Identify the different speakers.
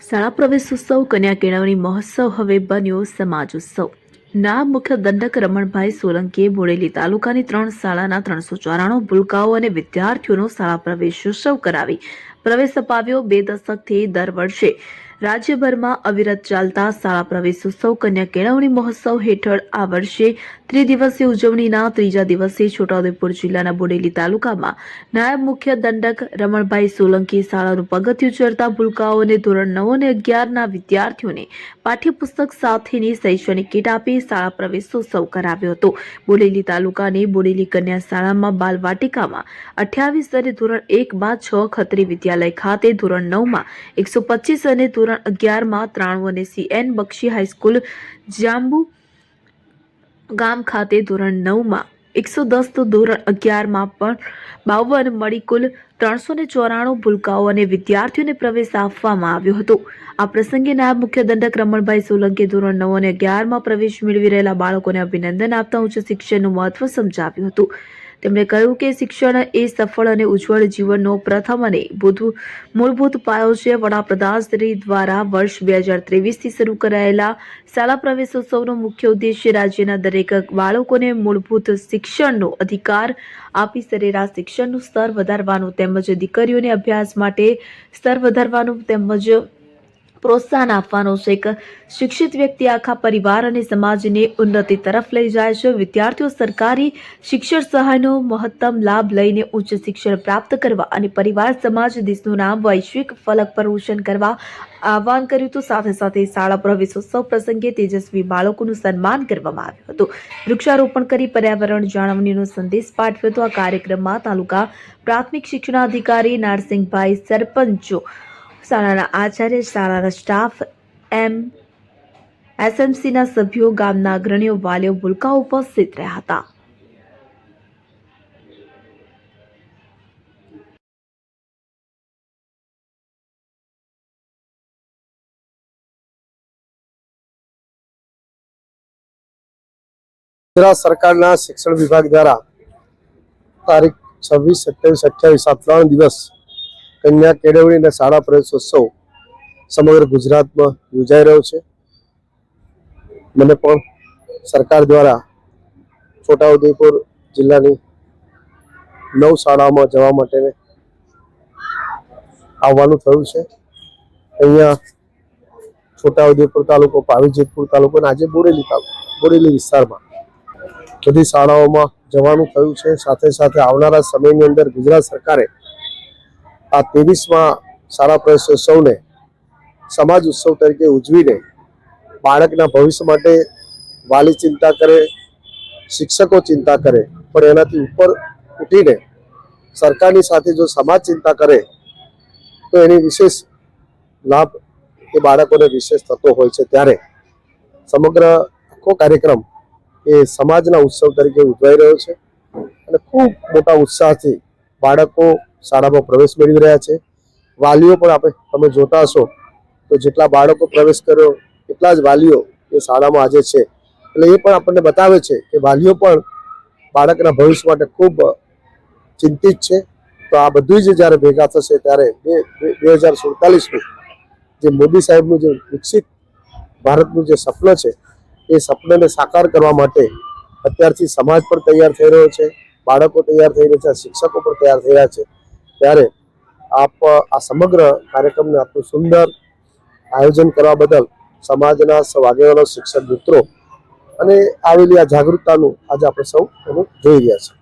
Speaker 1: શાળા પ્રવેશોત્સવ કન્યા કેળવણી મહોત્સવ હવે બન્યો સમાજ ઉત્સવ। નાયબ મુખ્ય દંડક રમણભાઈ સોલંકીએ બોડેલી તાલુકાની 3 શાળાના 394 ભૂલકાઓ અને વિદ્યાર્થીઓનો શાળા પ્રવેશોત્સવ કરાવી પ્રવેશ અપાવ્યો। 2 દશકથી દર વર્ષે રાજ્યભરમાં અવિરત ચાલતા શાળા પ્રવેશોત્સવ કન્યા કેળવણી મહોત્સવ હેઠળ આ વર્ષે ત્રિદિવસીય ઉજવણીના ત્રીજા દિવસે છોટાઉદેપુર જિલ્લાના બોડેલી તાલુકામાં નાયબ મુખ્ય દંડક રમણભાઈ સોલંકીએ શાળાનું પગથિયું ચડતા ભૂલકાઓને ધોરણ 9 અને 11ના વિદ્યાર્થીઓને પાઠ્યપુસ્તક સાથેની શૈક્ષણિક કીટ આપી શાળા પ્રવેશોત્સવ કરાવ્યો હતો। બોડેલી તાલુકાની બોડેલી કન્યા શાળામાં બાલવાટિકામાં 28 અને ધોરણ 1માં 6 ખત્રી વિદ્યાલય ખાતે ધોરણ 9માં 125 અને ધોરણ 11માં 93 અને CN બક્ષી હાઈસ્કૂલ જાંબુ ગામ ખાતે ધોરણ 9માં 110 તો ધોરણ 11માં પણ 52 મળી કુલ 394 ભૂલકાઓ અને વિદ્યાર્થીઓને પ્રવેશ આપવામાં આવ્યો હતો। આ પ્રસંગે નાયબ મુખ્ય દંડક રમણભાઈ સોલંકીએ ધોરણ 9 અને 11માં પ્રવેશ મેળવી રહેલા બાળકોને અભિનંદન આપતા ઉચ્ચ શિક્ષણનું મહત્વ સમજાવ્યું હતું। તેમણે કહ્યું કે શિક્ષણ એ સફળ અને ઉજ્જવળ જીવનનો પ્રથમ અને મૂળભૂત પાયો છે। વડાપ્રધાન શ્રી દ્વારા વર્ષ 2023થી શરૂ કરાયેલા શાળા પ્રવેશોત્સવનો મુખ્ય ઉદ્દેશ્ય રાજ્યના દરેક બાળકોને મૂળભૂત શિક્ષણનો અધિકાર આપી સરેરાશ શિક્ષણનું સ્તર વધારવાનું તેમજ દીકરીઓને અભ્યાસ માટે સ્તર વધારવાનું તેમજ પ્રોત્સાહન આપવાનો છે। એક શિક્ષિત વ્યક્તિ આખા પરિવાર અને સમાજને ઉન્નતિ તરફ લઈ જાય છે। વિદ્યાર્થીઓ સરકારી શિક્ષણ સહાયનો મહત્તમ લાભ લઈને ઉચ્ચ શિક્ષણ પ્રાપ્ત કરવા અને પરિવાર સમાજ દેશનું નામ વૈશ્વિક ફલક પર રોશન કરવા આહ્વાન કર્યું હતું। સાથે સાથે શાળા પ્રવેશોત્સવ પ્રસંગે તેજસ્વી બાળકોનું સન્માન કરવામાં આવ્યું હતું। વૃક્ષારોપણ કરી પર્યાવરણ જાળવણીનો સંદેશ પાઠવ્યો હતો। આ કાર્યક્રમમાં તાલુકા પ્રાથમિક શિક્ષણાધિકારી નારસિંહભાઈ, સરપંચો, શાળાના આચાર્ય, શાળાના સ્ટાફ, SMCના સભ્યો, ગામના અગ્રણીઓ, વાલીઓ, ભૂલકાઓ ઉપસ્થિત રહ્યા હતા।
Speaker 2: ગુજરાત સરકારના શિક્ષણ વિભાગ દ્વારા તારીખ 26, 27, 28 આ 3 દિવસ કન્યા કેળવણી અને શાળા પ્રવેશોત્સવ સમગ્ર ગુજરાતમાં યોજાઈ રહ્યો છે। મને પણ સરકાર દ્વારા છોટાઉદેપુર જિલ્લાની 9 શાળાઓમાં જવા માટે આવવાનું થયું છે। અહીંયા છોટાઉદેપુર તાલુકો, પાવીજેતપુર તાલુકો અને આજે બોડેલી વિસ્તારમાં બધી શાળાઓમાં જવાનું થયું છે। સાથે સાથે આવનારા સમયની અંદર ગુજરાત સરકારે આ 23મા શાળા પ્રવેશોત્સવને સમાજ ઉત્સવ તરીકે ઉજવીને બાળકના ભવિષ્ય માટે વાલી ચિંતા કરે, શિક્ષકો ચિંતા કરે, પણ એનાથી ઉપર ઉઠીને સરકારની સાથે જો સમાજ ચિંતા કરે તો એની વિશેષ લાભ એ બાળકોને વિશેષ થતો હોય છે। ત્યારે સમગ્ર આખો કાર્યક્રમ એ સમાજના ઉત્સવ તરીકે ઉજવાઈ રહ્યો છે અને ખૂબ મોટા ઉત્સાહથી બાળકો શાળામાં પ્રવેશ મેળવી રહ્યા છે। વાલીઓ પણ તમે જોતા હશો તો જેટલા બાળકો પ્રવેશ કર્યો એટલા જ વાલીઓ એ શાળામાં આજે છે। એટલે એ પણ આપણને બતાવે છે કે વાલીઓ પણ બાળકના ભવિષ્ય માટે ખૂબ ચિંતિત છે। તો આ બધું જ જ્યારે ભેગા થશે ત્યારે 2047નું જે મોદી સાહેબનું જે વિકસિત ભારતનું જે સપનું છે એ સપનાને સાકાર કરવા માટે અત્યારથી સમાજ પણ તૈયાર થઈ રહ્યો છે, બાળકો તૈયાર થઈ રહ્યા છે, શિક્ષકો પણ તૈયાર થઈ રહ્યા છે। ત્યારે આપ આ સમગ્ર કાર્યક્રમને આટલું સુંદર આયોજન કરવા બદલ સમાજના સૌ આગેવાનો, શિક્ષક મિત્રો અને આવેલી આ જાગૃતતાનું આજે આપણે સૌ જોઈ રહ્યા છીએ।